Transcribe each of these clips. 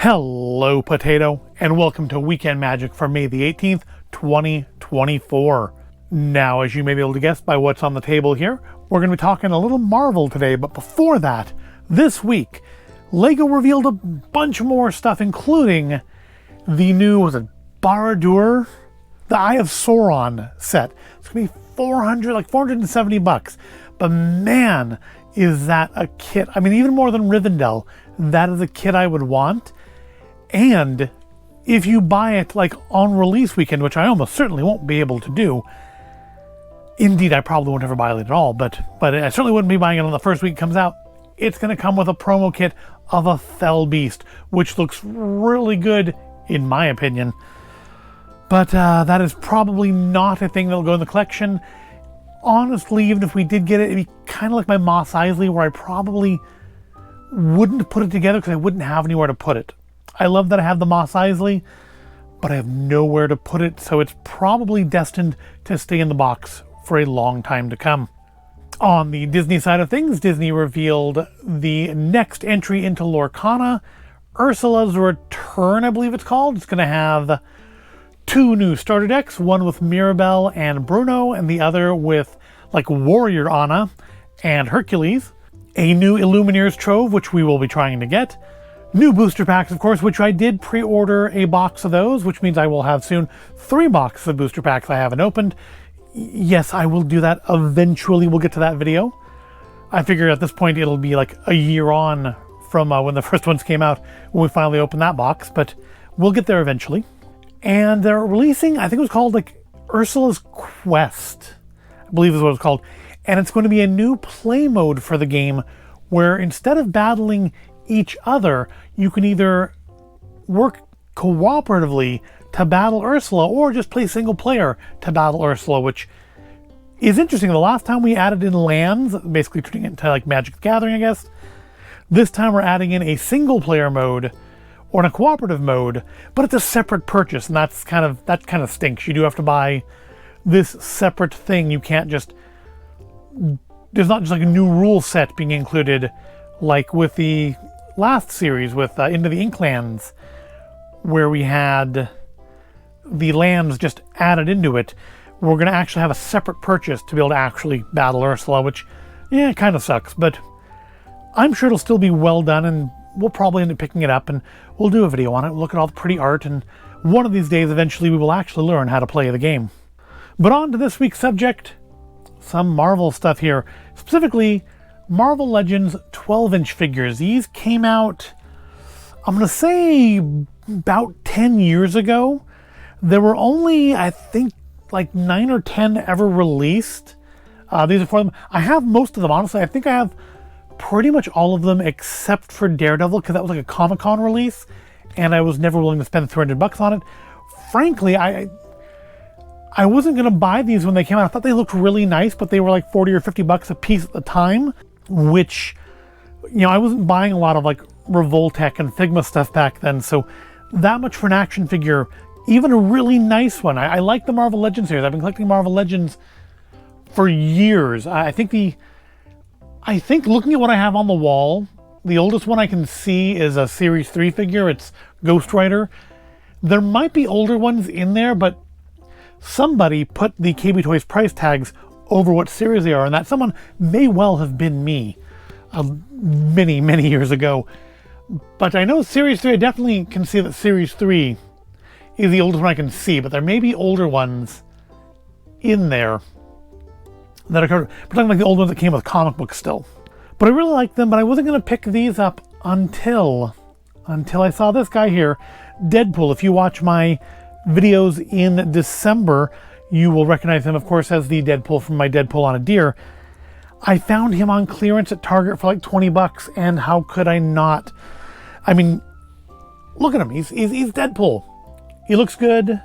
Hello, Potato, and welcome to Weekend Magic for May the 18th, 2024. Now, as you may be able to guess by what's on the table here, we're going to be talking a little Marvel today, but before that, this week, LEGO revealed a bunch more stuff, including the new, was it Barad-dûr? The Eye of Sauron set. It's going to be $470, but man, is that a kit. I mean, even more than Rivendell, that is a kit I would want. And if you buy it like on release weekend, which I almost certainly won't be able to do, indeed I probably won't ever buy it at all, but I certainly wouldn't be buying it on the first week it comes out. It's going to come with a promo kit of a Fell Beast, which looks really good in my opinion. But that is probably not a thing that'll go in the collection. Honestly, even if we did get it, it'd be kind of like my Mos Eisley, where I probably wouldn't put it together because I wouldn't have anywhere to put it. I love that I have the Mos Eisley, but I have nowhere to put it, so it's probably destined to stay in the box for a long time to come. On the Disney side of things, Disney revealed the next entry into Lorcana, Ursula's Return, I believe it's called. It's going to have two new starter decks, one with Mirabelle and Bruno, and the other with like Warrior Anna and Hercules. A new Illumineers Trove, which we will be trying to get. New booster packs, of course, which I did pre-order a box of those, which means I will have soon 3 boxes of booster packs I haven't opened. Yes, I will do that eventually. We'll get to that video. I figure at this point it'll be like a year on from when the first ones came out when we finally opened that box, but we'll get there eventually. And they're releasing, I think it was called like Ursula's Quest, I believe is what it's called. And it's going to be a new play mode for the game where instead of battling each other, you can either work cooperatively to battle Ursula or just play single player to battle Ursula, which is interesting. The last time we added in lands, basically turning it into like Magic the Gathering, I guess. This time we're adding in a single player mode or in a cooperative mode, but it's a separate purchase, and that kind of stinks. You do have to buy this separate thing. You can't just, there's not just like a new rule set being included like with the last series with Into the Inklands, where we had the lands just added into it. We're going to actually have a separate purchase to be able to actually battle Ursula, which, yeah, it kind of sucks, but I'm sure it'll still be well done, and we'll probably end up picking it up and we'll do a video on it. We'll look at all the pretty art, and one of these days eventually we will actually learn how to play the game. But on to this week's subject, some Marvel stuff here, specifically Marvel Legends 12-inch figures. These came out, I'm going to say, about 10 years ago. There were only, I think, like 9 or 10 ever released. These are for them. I have most of them, honestly. I think I have pretty much all of them except for Daredevil, because that was like a Comic-Con release, and I was never willing to spend $300 on it. Frankly, I wasn't going to buy these when they came out. I thought they looked really nice, but they were like 40 or 50 bucks a piece at the time, which, you know, I wasn't buying a lot of like Revoltech and Figma stuff back then, so that much for an action figure, even a really nice one. I like the Marvel Legends series. I've been collecting Marvel Legends for years. I think looking at what I have on the wall, the oldest one I can see is a Series 3 figure. It's Ghost Rider. There might be older ones in there, but somebody put the KB Toys price tags over what series they are, and that someone may well have been me many, many years ago. But I know Series 3, I definitely can see that Series 3 is the oldest one I can see, but there may be older ones in there that are talking like the old ones that came with comic books still. But I really like them, but I wasn't going to pick these up until I saw this guy here, Deadpool. If you watch my videos in December, you will recognize him, of course, as the Deadpool from my Deadpool on a Deer. I found him on clearance at Target for like 20 bucks, and how could I not? I mean, look at him. He's Deadpool. He looks good.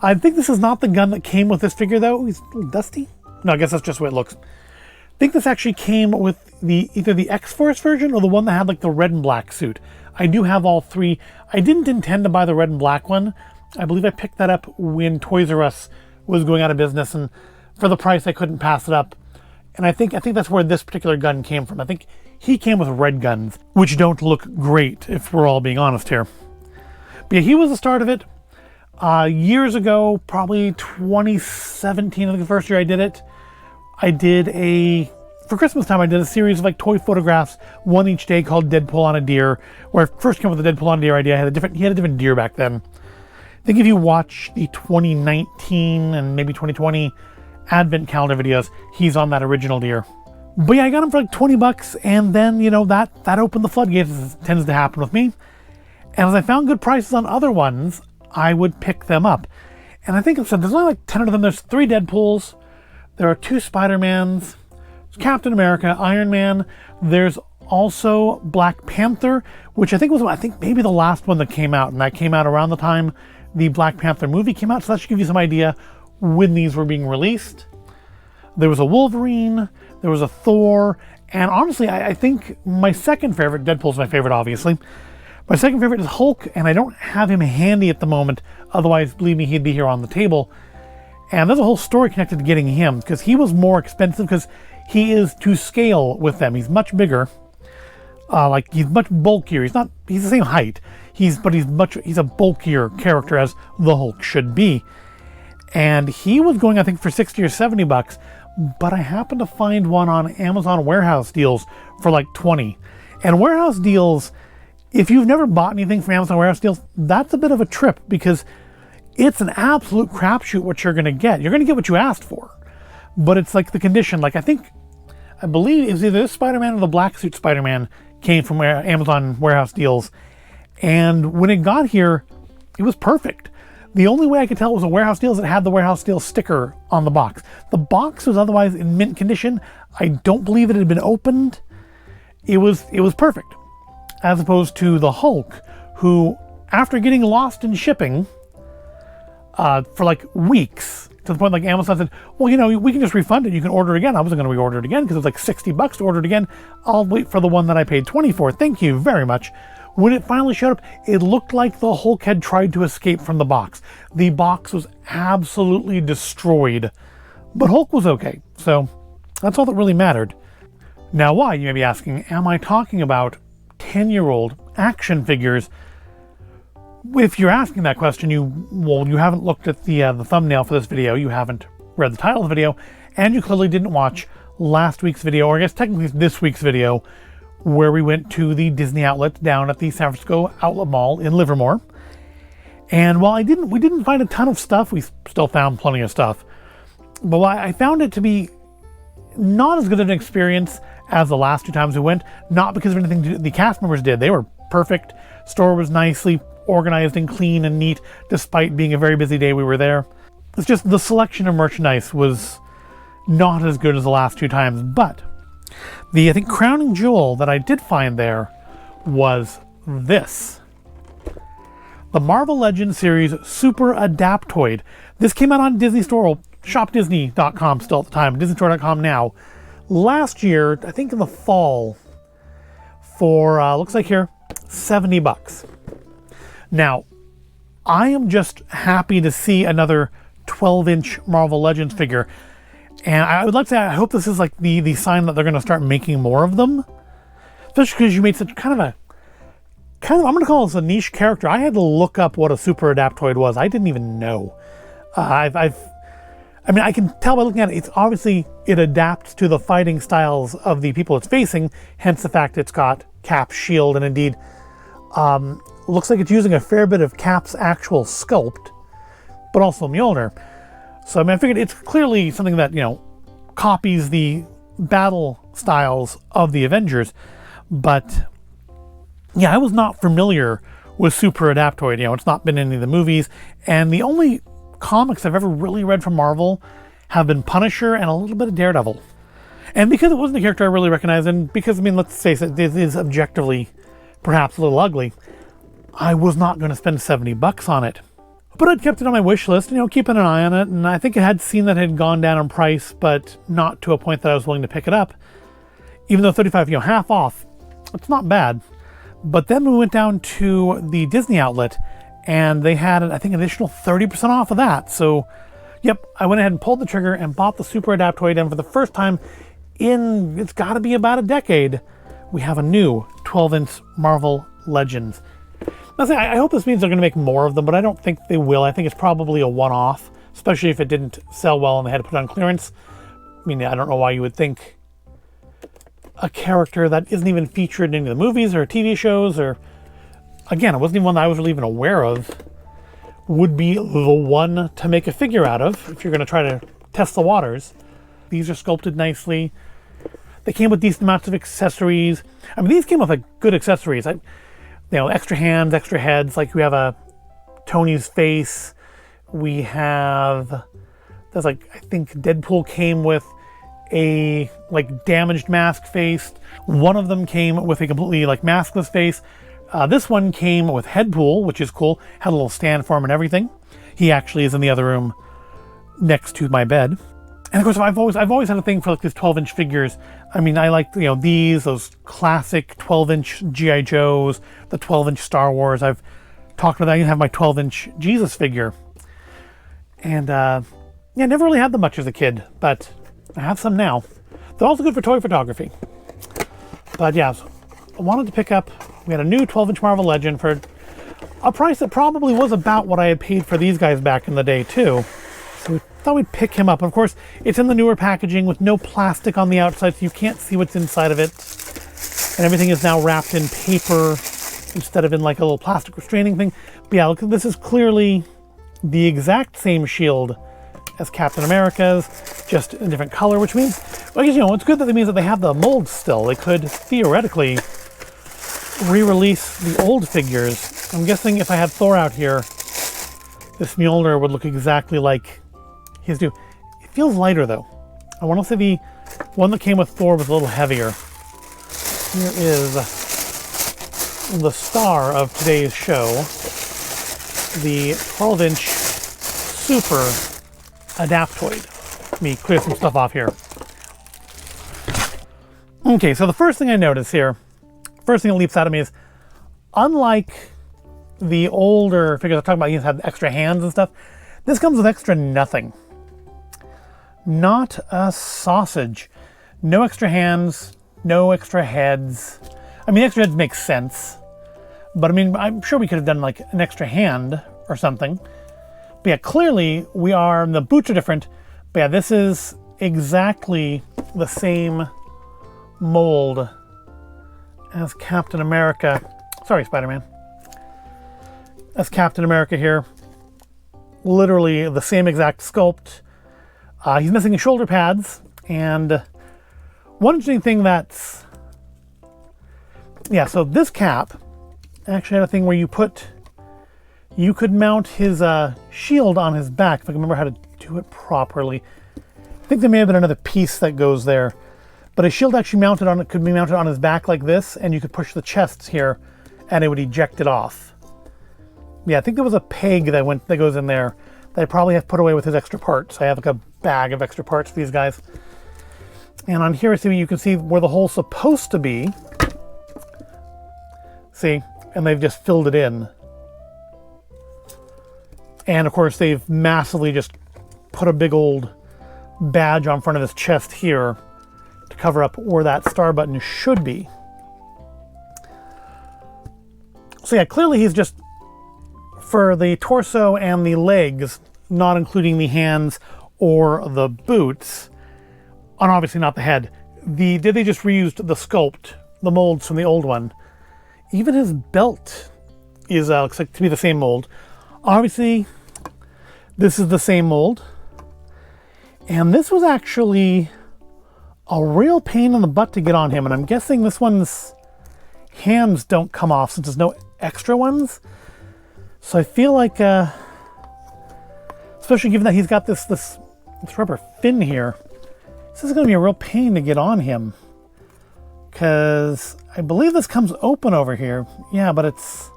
I think this is not the gun that came with this figure, though. He's a little dusty. No, I guess that's just the way it looks. I think this actually came with either the X-Force version or the one that had like the red and black suit. I do have all three. I didn't intend to buy the red and black one. I believe I picked that up when Toys R Us was going out of business, and for the price I couldn't pass it up. And I think that's where this particular gun came from. I think he came with red guns, which don't look great, if we're all being honest here. But yeah, he was the start of it. Years ago, probably 2017, I think the first year I did it, for Christmas time, I did a series of like toy photographs, one each day, called Deadpool on a Deer, where I first came up with the Deadpool on a Deer idea. He had a different deer back then. I think if you watch the 2019 and maybe 2020 Advent calendar videos, he's on that original deer. But yeah, I got him for like 20 bucks, and then, you know, that opened the floodgates, as tends to happen with me. And as I found good prices on other ones, I would pick them up. And I think there's only like 10 of them. There's 3 Deadpools. There are 2 Spider-Mans. There's Captain America, Iron Man. There's also Black Panther, which I think maybe the last one that came out. And that came out around the time the Black Panther movie came out. So that should give you some idea when these were being released. There was a Wolverine. There was a Thor. And honestly, I think my second favorite, Deadpool's my favorite, obviously. My second favorite is Hulk, and I don't have him handy at the moment. Otherwise, believe me, he'd be here on the table. And there's a whole story connected to getting him, because he was more expensive, because he is to scale with them. He's much bigger. He's much bulkier. He's the same height. He's a bulkier character, as the Hulk should be. And he was going, I think, for 60 or 70 bucks. But I happened to find one on Amazon warehouse deals for like 20. And warehouse deals, if you've never bought anything from Amazon warehouse deals, that's a bit of a trip, because it's an absolute crapshoot what you're going to get. You're going to get what you asked for, but it's like the condition. Like I believe it was either this Spider-Man or the black suit Spider-Man came from Amazon warehouse deals. And when it got here, it was perfect. The only way I could tell it was a warehouse deal is it had the warehouse deal sticker on the box. The box was otherwise in mint condition. I don't believe it had been opened. It was perfect. As opposed to the Hulk, who, after getting lost in shipping for like weeks, to the point like Amazon said, well, you know, we can just refund it. You can order it again. I wasn't going to reorder it again because it was like 60 bucks to order it again. I'll wait for the one that I paid 20 for. Thank you very much. When it finally showed up, it looked like the Hulk had tried to escape from the box. The box was absolutely destroyed, but Hulk was okay. So that's all that really mattered. Now, why, you may be asking, am I talking about 10-year-old action figures? If you're asking that question, you haven't looked at the thumbnail for this video, you haven't read the title of the video, and you clearly didn't watch last week's video, or I guess technically this week's video, where we went to the Disney outlet down at the San Francisco Outlet Mall in Livermore. And while we didn't find a ton of stuff, we still found plenty of stuff. But I found it to be not as good of an experience as the last 2 times we went, not because of anything the cast members did. They were perfect. Store was nicely organized and clean and neat, despite being a very busy day we were there. It's just the selection of merchandise was not as good as the last 2 times. But the, I think, crowning jewel that I did find there was this. The Marvel Legends series Super Adaptoid. This came out on Disney Store, or shopdisney.com still at the time, disneystore.com now. Last year, I think in the fall, for, looks like here, 70 bucks. Now, I am just happy to see another 12-inch Marvel Legends figure. And I would like to say, I hope this is like the sign that they're going to start making more of them. Especially because you made such kind of, I'm going to call this a niche character. I had to look up what a Super Adaptoid was. I didn't even know. I can tell by looking at it, it's obviously, it adapts to the fighting styles of the people it's facing, hence the fact it's got Cap's shield, and indeed, looks like it's using a fair bit of Cap's actual sculpt, but also Mjolnir. So, I figured it's clearly something that, copies the battle styles of the Avengers, but yeah, I was not familiar with Super Adaptoid. It's not been in any of the movies, and the only comics I've ever really read from Marvel have been Punisher and a little bit of Daredevil. And because it wasn't a character I really recognized, and because, let's face it, this is objectively perhaps a little ugly, I was not going to spend 70 bucks on it. But I'd kept it on my wish list, keeping an eye on it, and I think I had seen that it had gone down in price, but not to a point that I was willing to pick it up. Even though 35, half off, it's not bad. But then we went down to the Disney outlet, and they had, I think, an additional 30% off of that. So, yep, I went ahead and pulled the trigger and bought the Super Adaptoid, and for the first time in, it's got to be about a decade, we have a new 12-inch Marvel Legends. I hope this means they're going to make more of them, but I don't think they will. I think it's probably a one-off, especially if it didn't sell well and they had to put it on clearance. I mean, I don't know why you would think a character that isn't even featured in any of the movies or TV shows, or, again, it wasn't even one that I was really even aware of, would be the one to make a figure out of if you're going to try to test the waters. These are sculpted nicely. They came with decent amounts of accessories. I mean, these came with good accessories. Extra hands, extra heads. Like we have a Tony's face. We have, I think Deadpool came with a damaged mask face. One of them came with a completely maskless face. This one came with Headpool, which is cool. Had a little stand for him and everything. He actually is in the other room next to my bed. And of course, I've always had a thing for these 12-inch figures. I mean, I like those classic 12-inch G.I. Joes, the 12-inch Star Wars. I've talked about that. I even have my 12-inch Jesus figure. And never really had them much as a kid, but I have some now. They're also good for toy photography. But yeah, so I wanted to pick up. We had a new 12-inch Marvel Legend for a price that probably was about what I had paid for these guys back in the day too. So we thought we'd pick him up. Of course, it's in the newer packaging with no plastic on the outside, so you can't see what's inside of it. And everything is now wrapped in paper instead of in a little plastic restraining thing. But yeah, look, this is clearly the exact same shield as Captain America's, just a different color, which means, well, I guess, it's good that it means that they have the molds still. They could theoretically re-release the old figures. I'm guessing if I had Thor out here, this Mjolnir would look exactly like his new. It feels lighter though. I want to say the one that came with Thor was a little heavier. Here is the star of today's show, the 12-inch Super Adaptoid. Let me clear some stuff off here. Okay, so the first thing I notice here, first thing that leaps out at me is, unlike the older figures I'm talking about, you had extra hands and stuff, this comes with extra nothing. Not a sausage. No extra hands, no extra heads. I mean, extra heads make sense, but I mean, I'm sure we could have done an extra hand or something. But yeah, clearly the boots are different, but yeah, this is exactly the same mold as Captain America. Sorry, Spider-Man. As Captain America here. Literally the same exact sculpt. He's missing his shoulder pads, and one interesting thing so this cap actually had a thing where you could mount his shield on his back, if I can remember how to do it properly. I think there may have been another piece that goes there, but his shield actually could be mounted on his back like this, and you could push the chest here and it would eject it off. Yeah, I think there was a peg that goes in there that I probably have put away with his extra parts. I have a bag of extra parts for these guys. And on here, you can see where the hole's supposed to be. See? And they've just filled it in. And of course, they've massively just put a big old badge on front of his chest here to cover up where that star button should be. So yeah, clearly he's just, for the torso and the legs, not including the hands or the boots, and obviously not the head. They just reused the sculpt, the molds from the old one. Even his belt is looks like to be the same mold. Obviously, this is the same mold. And this was actually a real pain in the butt to get on him, and I'm guessing this one's hands don't come off since there's no extra ones. So I feel like, especially given that he's got this rubber fin here, this is going to be a real pain to get on him. Because I believe this comes open over here. Yeah, but it's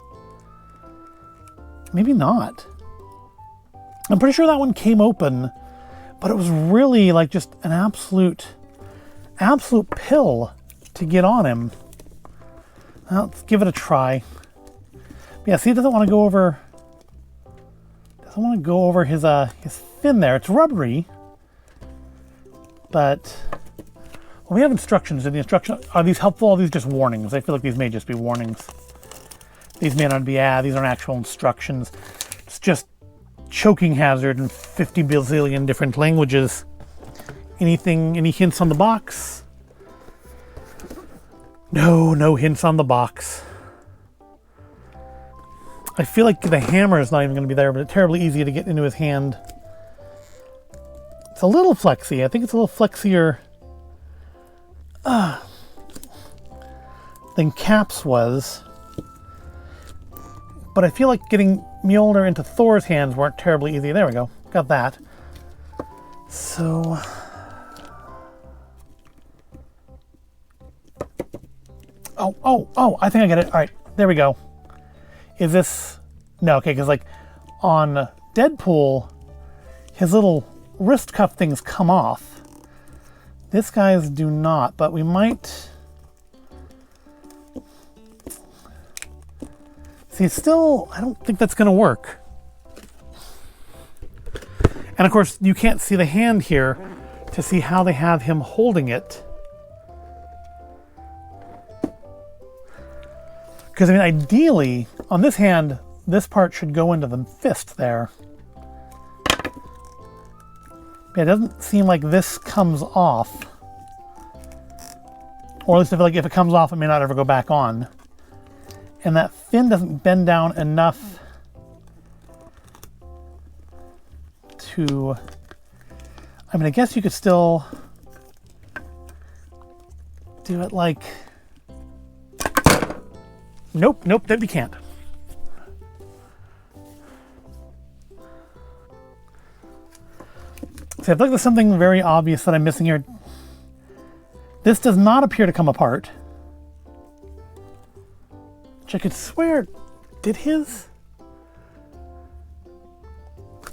maybe not. I'm pretty sure that one came open, but it was really just an absolute pill to get on him. Well, let's give it a try. Yeah, see, it doesn't want to go over. Doesn't want to go over his fin there. It's rubbery, but well, we have instructions. In the instruction, are these helpful? Or are these just warnings? I feel like these may just be warnings. These may not be these aren't actual instructions. It's just choking hazard in 50 bazillion different languages. Any hints on the box? No hints on the box. I feel like the hammer is not even going to be there, but it's terribly easy to get into his hand. It's a little flexy. I think it's a little flexier than Cap's was. But I feel like getting Mjolnir into Thor's hands weren't terribly easy. There we go. Got that. So... Oh, I think I get it. All right, there we go. Is this... No, okay, because like on Deadpool, his little wrist cuff things come off. This guy's do not, but we might... See, still, I don't think that's going to work. And of course, you can't see the hand here to see how they have him holding it. Because, I mean, ideally, on this hand, this part should go into the fist there. Yeah, it doesn't seem like this comes off. Or at least I feel like if it comes off, it may not ever go back on. And that fin doesn't bend down enough to... I mean, I guess you could still do it like... Nope, that we can't. So I feel like there's something very obvious that I'm missing here. This does not appear to come apart. Which I could swear did his.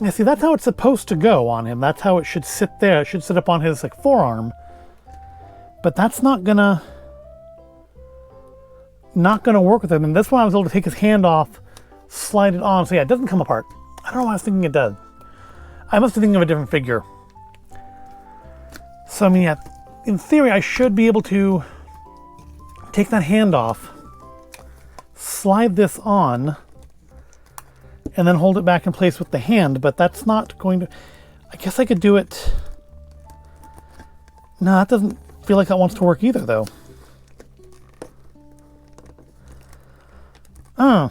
Yeah, see, that's how it's supposed to go on him. That's how it should sit there. It should sit up on his like forearm. But that's not gonna work with him. And this one I was able to take his hand off, slide it on. So yeah, it doesn't come apart. I don't know why I was thinking it does. I must be thinking of a different figure. So I mean, yeah, in theory, I should be able to take that hand off, slide this on, and then hold it back in place with the hand, but that's not going to... I guess I could do it... No, that doesn't feel like that wants to work either, though. Oh,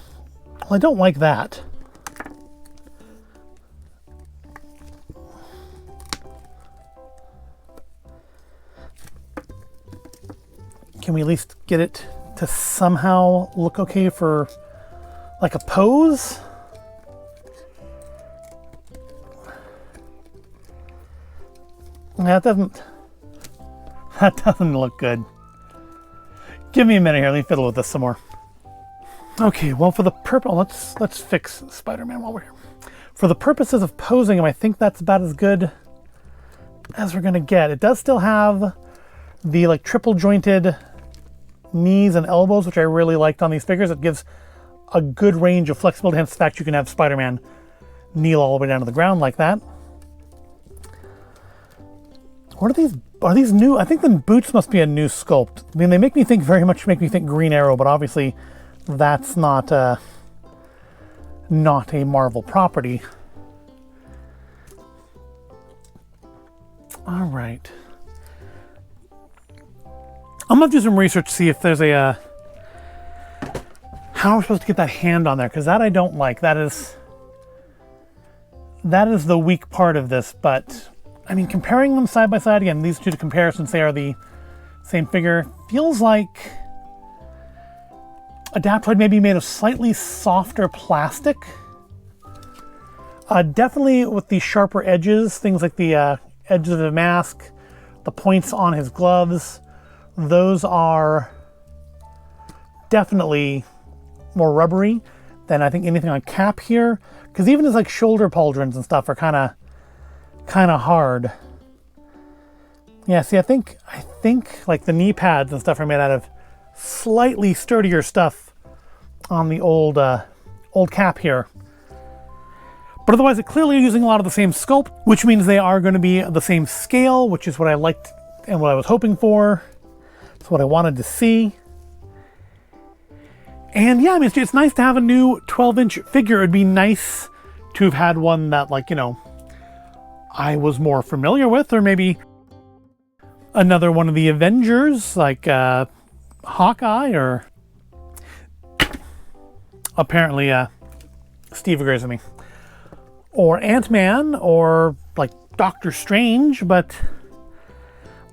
well, I don't like that. Can we at least get it to somehow look okay for like a pose? That doesn't look good. Give me a minute here. Let me fiddle with this some more. Okay, well, for the purpose, let's fix Spider-Man while we're here. For the purposes of posing him, I think that's about as good as we're gonna get. It does still have the like triple jointed knees and elbows, which I really liked on these figures. It gives a good range of flexibility, hence the fact you can have Spider-Man kneel all the way down to the ground like that. What are these? Are these new? I think the boots must be a new sculpt. I mean, they make me think Green Arrow, but obviously that's not a Marvel property. All right. I'm gonna do some research to see if there's a how we're supposed to get that hand on there, because that I don't like. That is the weak part of this. But I mean, comparing them side by side, again, these two to compare since they are the same figure, feels like Adaptoid may be made of slightly softer plastic. Definitely with the sharper edges, things like the edges of the mask, the points on his gloves. Those are definitely more rubbery than I think anything on Cap here, because even his like shoulder pauldrons and stuff are kind of hard. Yeah, see, I think like the knee pads and stuff are made out of slightly sturdier stuff on the old Cap here. But otherwise, they're clearly using a lot of the same sculpt, which means they are going to be the same scale, which is what I liked and what I was hoping for. It's what I wanted to see. And yeah, I mean, it's nice to have a new 12-inch figure. It'd be nice to have had one that, like, you know, I was more familiar with, or maybe another one of the Avengers, like Hawkeye, or apparently Steve agrees with me, or Ant-Man, or like Doctor Strange. But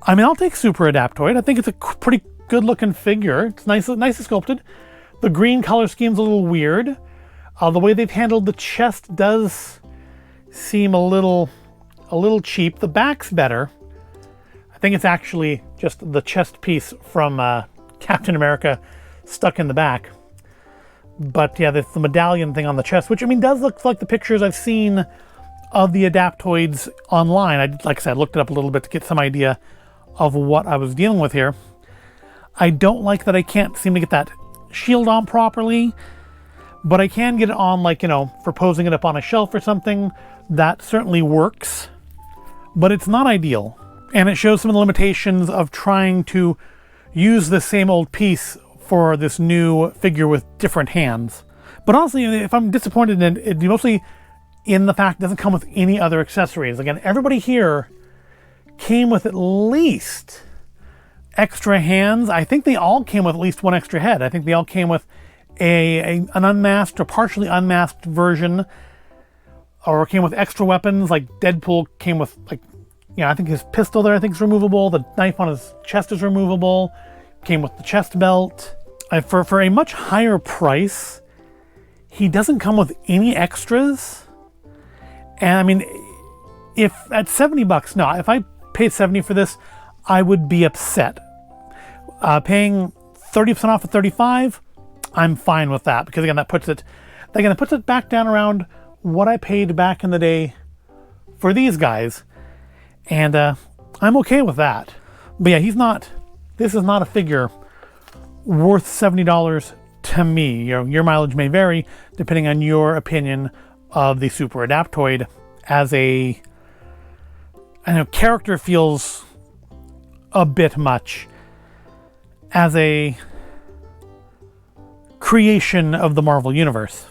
I mean, I'll take Super Adaptoid. I think it's a pretty good looking figure. It's nicely sculpted. The green color scheme's a little weird. The way they've handled the chest does seem a little cheap. The back's better. I think it's actually just the chest piece from Captain America stuck in the back. But yeah, the medallion thing on the chest, which I mean does look like the pictures I've seen of the Adaptoids online. Like I said, I looked it up a little bit to get some idea of what I was dealing with here. I don't like that I can't seem to get that shield on properly, but I can get it on, like, you know, for posing it up on a shelf or something. That certainly works, but it's not ideal. And it shows some of the limitations of trying to use the same old piece for this new figure with different hands. But honestly, if I'm disappointed in it, it'd be mostly in the fact it doesn't come with any other accessories. Again, everybody here came with at least extra hands. I think they all came with at least one extra head. I think they all came with an unmasked or partially unmasked version, or came with extra weapons. Like Deadpool came with, like, you know, I think his pistol there I think is removable. The knife on his chest is removable. Came with the chest belt. For a much higher price, he doesn't come with any extras. And I mean, if at $70, no, if I paid $70 for this, I would be upset. Paying 30% off of $35, I'm fine with that, because again, that puts it back down around what I paid back in the day for these guys, and I'm okay with that. But yeah, this is not a figure worth $70 to me. You know, your mileage may vary depending on your opinion of the Super Adaptoid. As I know character feels a bit much. As a creation of the Marvel Universe,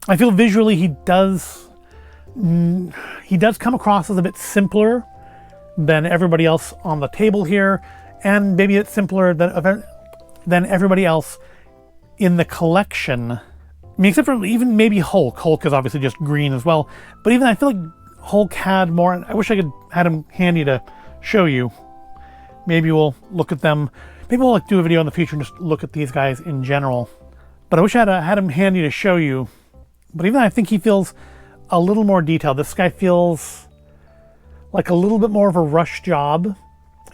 I feel visually he does come across as a bit simpler than everybody else on the table here, and maybe it's simpler than everybody else in the collection. I mean, except for even maybe Hulk. Hulk is obviously just green as well, but even I feel like Hulk had more. I wish I could had him handy to show you. Maybe we'll look at them. Maybe we'll do a video in the future and just look at these guys in general. But I wish I had him handy to show you. But even I think he feels a little more detailed. This guy feels like a little bit more of a rush job.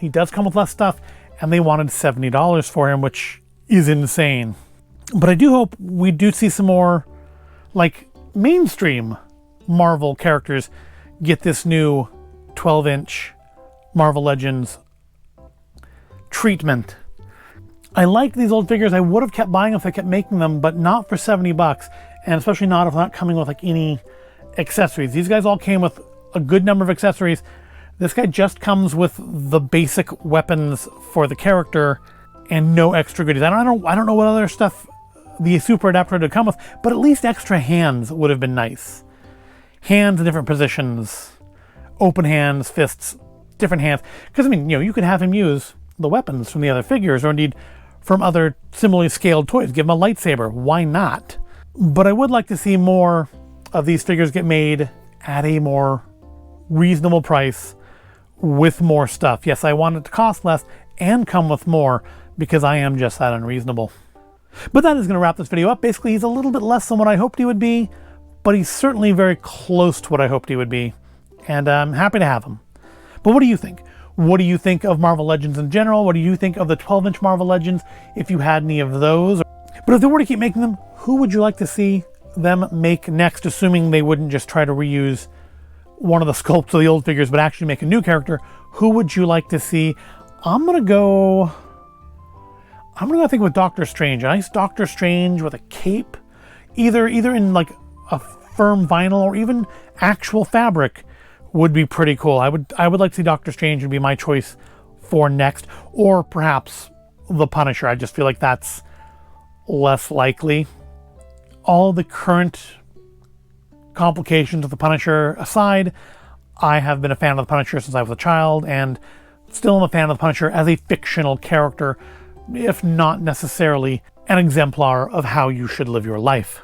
He does come with less stuff, and they wanted $70 for him, which is insane. But I do hope we do see some more, like, mainstream Marvel characters get this new 12-inch Marvel Legends treatment. I like these old figures. I would have kept buying them if they kept making them, but not for $70, and especially not if not coming with like any accessories. These guys all came with a good number of accessories. This guy just comes with the basic weapons for the character and no extra goodies. I don't know what other stuff the Super Adaptoid would come with, but at least extra hands would have been nice. Hands in different positions, open hands, fists, different hands. Because I mean, you know, you could have him use the weapons from the other figures, or indeed from other similarly scaled toys. Give him a lightsaber. Why not? But I would like to see more of these figures get made at a more reasonable price with more stuff. Yes, I want it to cost less and come with more, because I am just that unreasonable. But that is going to wrap this video up. Basically, he's a little bit less than what I hoped he would be, but he's certainly very close to what I hoped he would be, and I'm happy to have him. But what do you think? What do you think of Marvel Legends in general? What do you think of the 12-inch Marvel Legends, if you had any of those? But if they were to keep making them, who would you like to see them make next, assuming they wouldn't just try to reuse one of the sculpts of the old figures, but actually make a new character? Who would you like to see? I'm gonna go think with Doctor Strange. A nice Doctor Strange with a cape, either in like a firm vinyl or even actual fabric, would be pretty cool. I would like to see Doctor Strange would be my choice for next, or perhaps the Punisher. I just feel like that's less likely. All the current complications of the Punisher aside, I have been a fan of the Punisher since I was a child, and still am a fan of the Punisher as a fictional character, if not necessarily an exemplar of how you should live your life.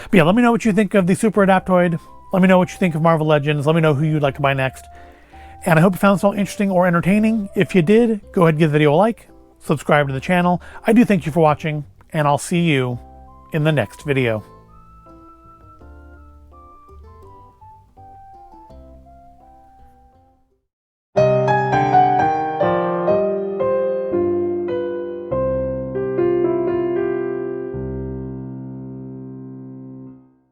But yeah, let me know what you think of the Super Adaptoid. Let me know what you think of Marvel Legends. Let me know who you'd like to buy next. And I hope you found this all interesting or entertaining. If you did, go ahead and give the video a like, subscribe to the channel. I do thank you for watching, and I'll see you in the next video.